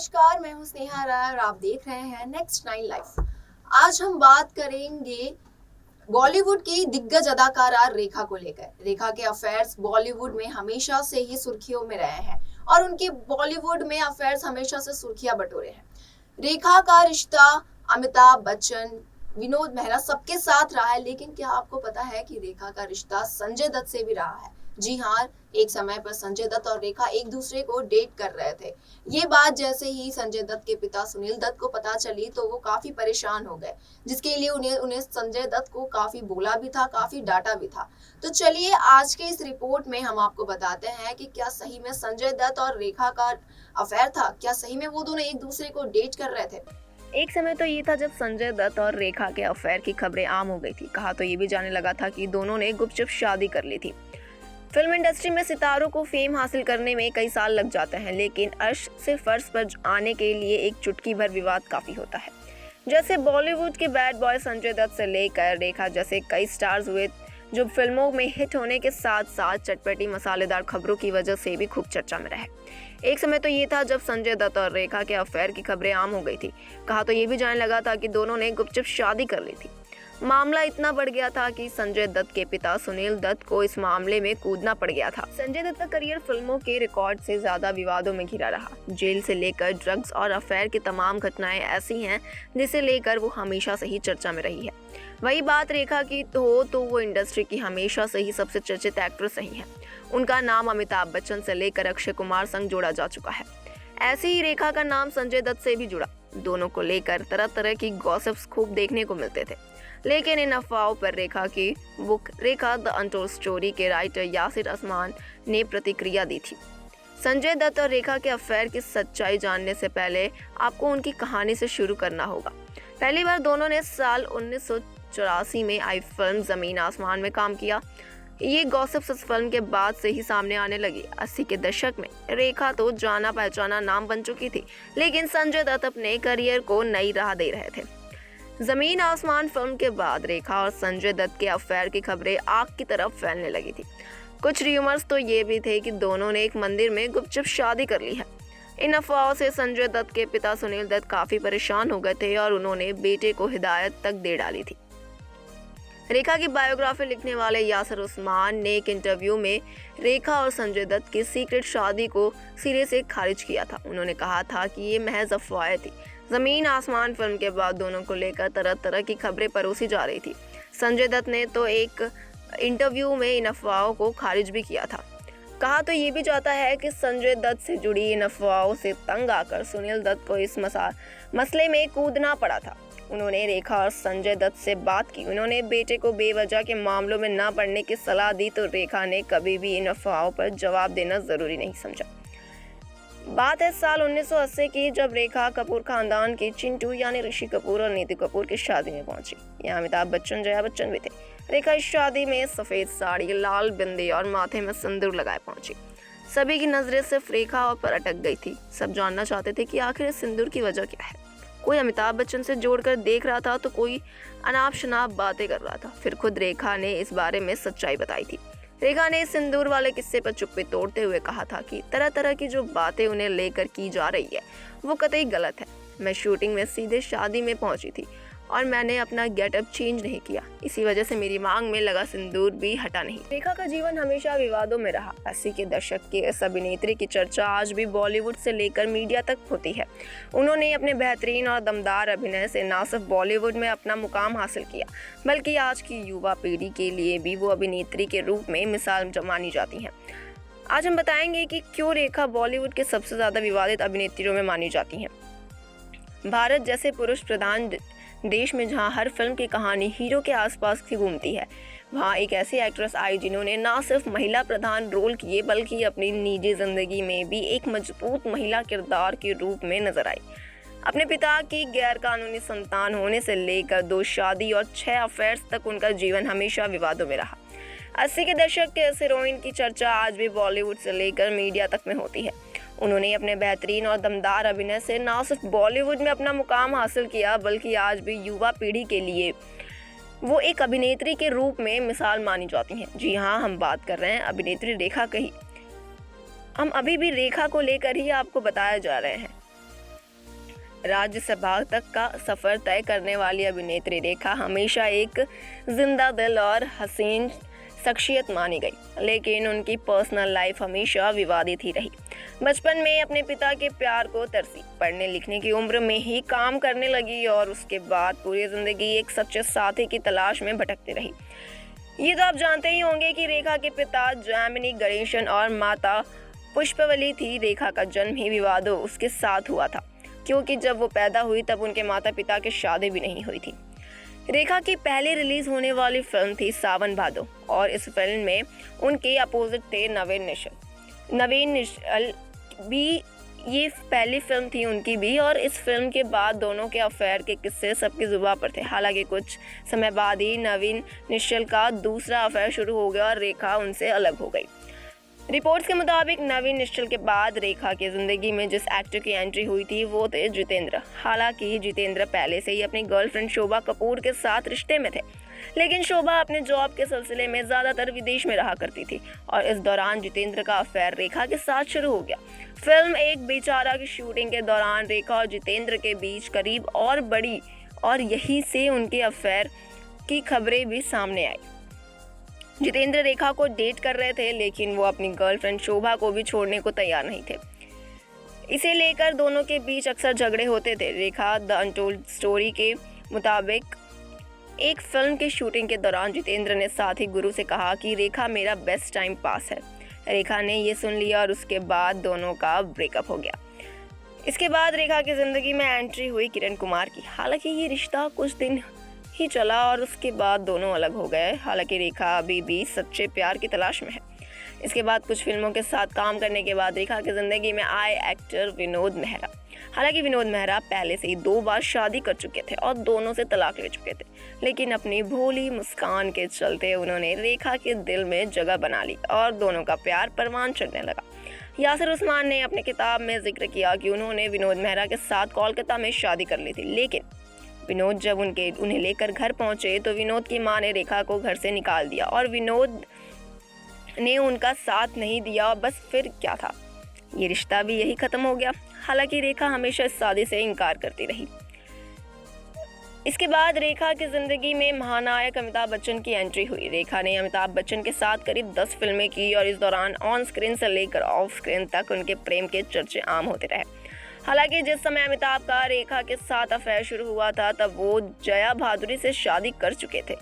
नमस्कार, मैं हूँ स्नेहा राय और आप देख रहे हैं नेक्स्ट नाइन लाइफ। आज हम बात करेंगे बॉलीवुड की दिग्गज अदाकारा रेखा को लेकर। रेखा के अफेयर्स बॉलीवुड में हमेशा से ही सुर्खियों में रहे हैं और उनके बॉलीवुड में अफेयर्स हमेशा से सुर्खियां बटोरे हैं। रेखा का रिश्ता अमिताभ बच्चन, विनोद मेहरा सबके साथ रहा है, लेकिन क्या आपको पता है कि रेखा का रिश्ता संजय दत्त से भी रहा है? जी हाँ, एक समय पर संजय दत्त और रेखा एक दूसरे को डेट कर रहे थे। ये बात जैसे ही संजय दत्त के पिता सुनील दत्त को पता चली तो वो काफी परेशान हो गए, जिसके लिए उन्हें संजय दत्त को काफी बोला भी था, काफी डांटा भी था। तो चलिए आज के इस रिपोर्ट में हम आपको बताते हैं कि क्या सही में संजय दत्त और रेखा का अफेयर था, क्या सही में वो दोनों एक दूसरे को डेट कर रहे थे। एक समय तो ये था जब संजय दत्त और रेखा के अफेयर की खबरें आम हो गई थी। कहा तो ये भी जाने लगा था कि दोनों ने गुपचुप शादी कर ली थी। फिल्म इंडस्ट्री में सितारों को फेम हासिल करने में कई साल लग जाते हैं, लेकिन अर्श से फर्श पर आने के लिए एक चुटकी भर विवाद काफी होता है। जैसे बॉलीवुड के बैड बॉय संजय दत्त से लेकर रेखा जैसे कई स्टार्स हुए जो फिल्मों में हिट होने के साथ साथ चटपटी मसालेदार खबरों की वजह से भी खूब चर्चा में रहे। एक समय तो ये था जब संजय दत्त और रेखा के अफेयर की खबरें आम हो गई थी। कहा तो ये भी जाने लगा था कि दोनों ने गुपचुप शादी कर ली थी। मामला इतना बढ़ गया था कि संजय दत्त के पिता सुनील दत्त को इस मामले में कूदना पड़ गया था। संजय दत्त का करियर फिल्मों के रिकॉर्ड से ज्यादा विवादों में घिरा रहा। जेल से लेकर ड्रग्स और अफेयर की तमाम घटनाएं ऐसी हैं जिसे लेकर वो हमेशा से ही चर्चा में रही है। वही बात रेखा की तो वो इंडस्ट्री की हमेशा से ही सबसे चर्चित एक्ट्रेस रही है। उनका नाम अमिताभ बच्चन से लेकर अक्षय कुमार संग जोड़ा जा चुका है। ऐसी ही रेखा का नाम संजय दत्त से भी जुड़ा। दोनों को लेकर तरह तरह की गॉसिप्स खूब देखने को मिलते थे, लेकिन इन अफवाहों पर रेखा की book Rekha the untold story के राइटर यासिर असमान ने प्रतिक्रिया दी थी। संजय दत्त और रेखा के अफेयर की सच्चाई जानने से पहले आपको उनकी कहानी से शुरू करना होगा। पहली बार दोनों ने साल 1984 में आई फिल्म जमीन आसमान में काम किया। ये गॉसिप्स इस फिल्म के बाद से ही सामने आने लगी। 80 के दशक में रेखा तो जाना पहचाना नाम बन चुकी थी, लेकिन संजय दत्त अपने करियर को नई राह दे रहे थे। जमीन आसमान फिल्म के बाद रेखा और संजय दत्त के अफेयर की खबरें आग की तरफ फैलने लगी थी। कुछ र्यूमर्स तो ये भी थे कि दोनों ने एक मंदिर में गुपचुप शादी कर ली है। इन अफवाहों से संजय दत्त के पिता सुनील दत्त काफी परेशान हो गए थे और उन्होंने बेटे को हिदायत तक दे डाली थी। रेखा की बायोग्राफी लिखने वाले यासिर उस्मान ने एक इंटरव्यू में रेखा और संजय दत्त की सीक्रेट शादी को सिरे से खारिज किया था। उन्होंने कहा था कि ये महज अफवाहें थी। जमीन आसमान फिल्म के बाद दोनों को लेकर तरह तरह की खबरें परोसी जा रही थी। संजय दत्त ने तो एक इंटरव्यू में इन अफवाहों को खारिज भी किया था। कहा तो ये भी जाता है कि संजय दत्त से जुड़ी इन अफवाहों से तंग आकर सुनील दत्त को इस मसले में कूदना पड़ा था। उन्होंने रेखा और संजय दत्त से बात की। उन्होंने बेटे को बेवजह के मामलों में ना पड़ने की सलाह दी, तो रेखा ने कभी भी इन अफवाहों पर जवाब देना जरूरी नहीं समझा। बात है साल 1980 की, जब रेखा कपूर खानदान के चिंटू यानी ऋषि कपूर और नीतू कपूर की शादी में पहुंची। यहाँ अमिताभ बच्चन, जया बच्चन भी थे। रेखा इस शादी में सफेद साड़ी, लाल बिंदी और माथे में सिंदूर लगाए पहुंची। सभी की नजरें सिर्फ रेखा पर अटक गई थी। सब जानना चाहते थे कि आखिर इस सिंदूर की वजह क्या है। कोई अमिताभ बच्चन से जोड़कर देख रहा था तो कोई अनाप शनाप बातें कर रहा था। फिर खुद रेखा ने इस बारे में सच्चाई बताई थी। रेखा ने इस सिंदूर वाले किस्से पर चुप्पी तोड़ते हुए कहा था कि तरह तरह की जो बातें उन्हें लेकर की जा रही है वो कतई गलत है। मैं शूटिंग में सीधे शादी में पहुंची थी और मैंने अपना गेटअप चेंज नहीं किया। इसी वजह से मेरी मांग में लगा सिंदूर भी हटा नहीं। रेखा का जीवन हमेशा विवादों में रहा। 80 के दशक के इस अभिनेत्री की चर्चा आज भी बॉलीवुड से लेकर मीडिया तक होती है। उन्होंने अपने बेहतरीन और दमदार अभिनय से न सिर्फ बॉलीवुड में अपना मुकाम हासिल किया, बल्कि आज की युवा पीढ़ी के लिए भी वो अभिनेत्री के रूप में मिसाल मानी जाती हैं। आज हम बताएंगे कि क्यों रेखा बॉलीवुड के सबसे ज्यादा विवादित अभिनेत्रियों में मानी जाती हैं। भारत जैसे पुरुष प्रधान देश में जहां हर फिल्म की कहानी हीरो के आसपास ही घूमती है, वहां एक ऐसी एक्ट्रेस आई जिन्होंने न सिर्फ महिला प्रधान रोल किए, बल्कि अपनी निजी जिंदगी में भी एक मजबूत महिला किरदार के रूप में नजर आई। अपने पिता की गैरकानूनी संतान होने से लेकर 2 शादी और 6 अफेयर्स तक उनका जीवन हमेशा विवादों में रहा। 80 के दशक के इस हीरोइन की चर्चा आज भी बॉलीवुड से लेकर मीडिया तक में होती है। उन्होंने अपने बेहतरीन और दमदार अभिनय से न सिर्फ बॉलीवुड में अपना मुकाम हासिल किया, बल्कि आज भी युवा पीढ़ी के लिए वो एक अभिनेत्री के रूप में मिसाल मानी जाती हैं। जी हाँ, हम बात कर रहे हैं अभिनेत्री रेखा की। हम अभी भी रेखा को लेकर ही आपको बताया जा रहे हैं। राज्यसभा तक का सफर तय करने वाली अभिनेत्री रेखा हमेशा एक जिंदा दिल और हसीन शख्सियत मानी गई, लेकिन उनकी पर्सनल लाइफ हमेशा विवादित ही रही। बचपन में अपने पिता के प्यार को तरसी, पढ़ने लिखने की उम्र में ही काम करने लगी और उसके बाद पूरी जिंदगी एक सच्चे साथी की तलाश में भटकती रही। ये तो आप जानते ही होंगे कि रेखा के पिता जैमिनी गणेशन और माता पुष्पवली थी। रेखा का जन्म ही विवादों उसके साथ हुआ था, क्योंकि जब वो पैदा हुई तब उनके माता पिता की शादी भी नहीं हुई थी। रेखा की पहले रिलीज होने वाली फिल्म थी सावन भादो और इस फिल्म में उनके अपोजिट थे नवीन निश्चल भी। ये पहली फिल्म थी उनकी भी और इस फिल्म के बाद दोनों के अफेयर के किस्से सबकी जुबान पर थे। हालांकि कुछ समय बाद ही नवीन निश्चल का दूसरा अफेयर शुरू हो गया और रेखा उनसे अलग हो गई। रिपोर्ट्स के मुताबिक नवीन निश्चल के बाद रेखा की जिंदगी में जिस एक्टर की एंट्री हुई थी वो थे जितेंद्र। हालांकि जितेंद्र पहले से ही अपनी गर्लफ्रेंड शोभा कपूर के साथ रिश्ते में थे, लेकिन शोभा अपने जॉब के सिलसिले में ज़्यादातर विदेश में रहा करती थी और इस दौरान जितेंद्र का अफेयर रेखा के साथ शुरू हो गया। फिल्म एक बेचारा की शूटिंग के दौरान रेखा और जितेंद्र के बीच करीब और बढ़ी और यहीं से उनके अफेयर की खबरें भी सामने आई। जितेंद्र रेखा को डेट कर रहे थे, लेकिन वो अपनी गर्लफ्रेंड शोभा को भी छोड़ने को तैयार नहीं थे। इसे लेकर दोनों के बीच अक्सर झगड़े होते थे। रेखा द अनटोल्ड स्टोरी के मुताबिक एक फिल्म की शूटिंग के दौरान जितेंद्र ने साथी गुरु से कहा कि रेखा मेरा बेस्ट टाइम पास है। रेखा ने ये सुन लिया और उसके बाद दोनों का ब्रेकअप हो गया। इसके बाद रेखा की जिंदगी में एंट्री हुई किरण कुमार की। हालांकि ये रिश्ता कुछ दिन ही चला और उसके बाद दोनों अलग हो गए। हालांकि रेखा अभी भी सच्चे प्यार की तलाश में है। इसके बाद कुछ फिल्मों के साथ काम करने के बाद रेखा की जिंदगी में आए एक्टर विनोद मेहरा। हालांकि विनोद मेहरा पहले से ही 2 बार शादी कर चुके थे और दोनों से तलाक ले चुके थे, लेकिन अपनी भोली मुस्कान के चलते उन्होंने रेखा के दिल में जगह बना ली और दोनों का प्यार परवान चढ़ने लगा। यासिर उस्मान ने अपनी किताब में जिक्र किया कि उन्होंने विनोद मेहरा के साथ कोलकाता में शादी कर ली थी, लेकिन विनोद जब उन्हें लेकर घर पहुंचे तो विनोद की मां ने रेखा को घर से निकाल दिया और विनोद ने उनका साथ नहीं दिया। बस फिर क्या था, ये रिश्ता भी यही खत्म हो गया। हालांकि रेखा हमेशा इस शादी से इनकार करती रही। इसके बाद रेखा की जिंदगी में महानायक अमिताभ बच्चन की एंट्री हुई। रेखा ने अमिताभ बच्चन के साथ करीब 10 फिल्में की और इस दौरान ऑन स्क्रीन से लेकर ऑफ स्क्रीन तक उनके प्रेम के चर्चे आम होते रहे। हालांकि जिस समय अमिताभ का रेखा के साथ अफेयर शुरू हुआ था तब वो जया भादुरी से शादी कर चुके थे।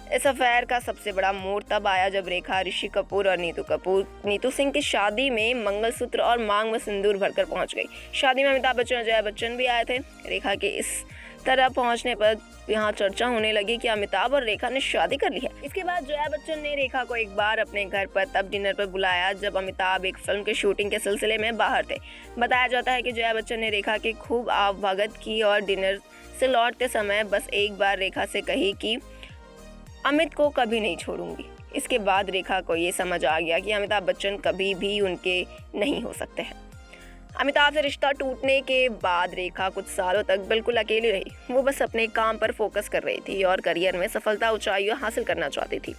इस अफेयर का सबसे बड़ा मोड़ तब आया जब रेखा ऋषि कपूर और नीतू सिंह की शादी में मंगलसूत्र और मांग में सिंदूर भरकर पहुंच गई। शादी में अमिताभ बच्चन और जया बच्चन भी आए थे। रेखा के इस तरह पहुंचने पर यहाँ चर्चा होने लगी कि अमिताभ और रेखा ने शादी कर ली है। इसके बाद जया बच्चन ने रेखा को एक बार अपने घर पर तब डिनर पर बुलाया जब अमिताभ एक फिल्म के शूटिंग के सिलसिले में बाहर थे। बताया जाता है कि जया बच्चन ने रेखा की खूब आवभगत की और डिनर से लौटते समय बस एक बार रेखा से कही कि अमित को कभी नहीं छोड़ूंगी। इसके बाद रेखा को ये समझ आ गया कि अमिताभ बच्चन कभी भी उनके नहीं हो सकते हैं। अमिताभ से रिश्ता टूटने के बाद रेखा कुछ सालों तक बिल्कुल अकेली रही। वो बस अपने काम पर फोकस कर रही थी और करियर में सफलता ऊंचाइयां हासिल करना चाहती थी।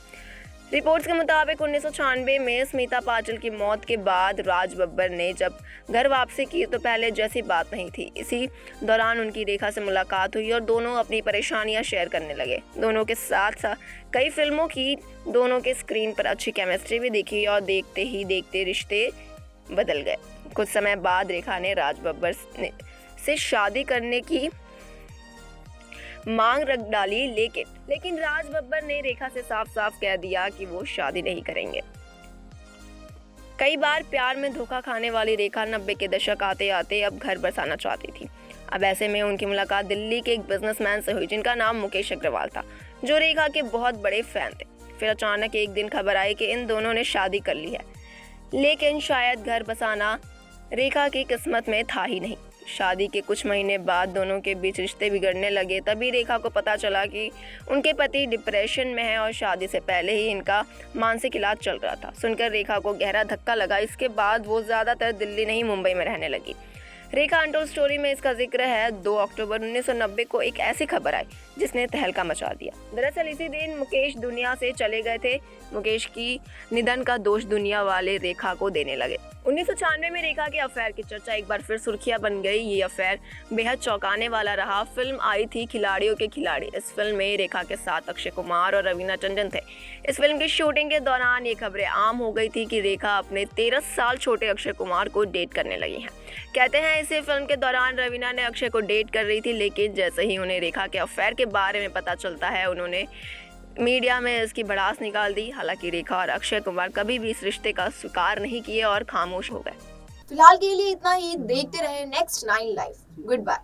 रिपोर्ट्स के मुताबिक 1996 में स्मिता पाटिल की मौत के बाद राज बब्बर ने जब घर वापसी की तो पहले जैसी बात नहीं थी। इसी दौरान उनकी रेखा से मुलाकात हुई और दोनों अपनी परेशानियां शेयर करने लगे। दोनों के साथ कई फिल्मों की दोनों के स्क्रीन पर अच्छी केमिस्ट्री भी दिखी और देखते ही देखते रिश्ते बदल गए। कुछ समय बाद रेखा ने राज बब्बर से शादी करने की मांग रख डाली, लेकिन राज बब्बर ने रेखा से साफ साफ कह दिया कि वो शादी नहीं करेंगे। कई बार प्यार में धोखा खाने वाली रेखा 90 के दशक आते आते अब घर बसाना चाहती थी। अब ऐसे में उनकी मुलाकात दिल्ली के एक बिजनेसमैन से हुई जिनका नाम मुकेश अग्रवाल था, जो रेखा के बहुत बड़े फैन थे। फिर अचानक एक दिन खबर आई कि इन दोनों ने शादी कर ली है, लेकिन शायद घर बसाना रेखा की किस्मत में था ही नहीं। शादी के कुछ महीने बाद दोनों के बीच रिश्ते बिगड़ने लगे। तभी रेखा को पता चला कि उनके पति डिप्रेशन में है और शादी से पहले ही इनका मानसिक इलाज चल रहा था। सुनकर रेखा को गहरा धक्का लगा। इसके बाद वो ज़्यादातर दिल्ली नहीं मुंबई में रहने लगी। रेखा अनटोल्ड स्टोरी में इसका जिक्र है। 2 अक्टूबर 1990 को एक ऐसी खबर आई जिसने तहलका मचा दिया। दरअसल इसी दिन मुकेश दुनिया से चले गए थे। मुकेश की निधन का दोष दुनिया वाले रेखा को देने लगे। 1996 में रेखा के अफेयर की चर्चा एक बार फिर सुर्खियां बन गई। ये अफेयर बेहद चौंकाने वाला रहा। फिल्म आई थी खिलाड़ियों के खिलाड़ी। इस फिल्म में रेखा के साथ अक्षय कुमार और रवीना टंडन थे। इस फिल्म की शूटिंग के दौरान ये खबरें आम हो गई थी कि रेखा अपने 13 साल छोटे अक्षय कुमार को डेट करने लगी हैं। कहते हैं इसी फिल्म के दौरान रवीना ने अक्षय को डेट कर रही थी, लेकिन जैसे ही उन्हें रेखा के अफेयर के बारे में पता चलता है उन्होंने मीडिया में इसकी भड़ास निकाल दी। हालांकि रेखा और अक्षय कुमार कभी भी इस रिश्ते का स्वीकार नहीं किए और खामोश हो गए। फिलहाल के लिए इतना ही। देखते रहे नेक्स्ट 9 लाइफ। Good bye.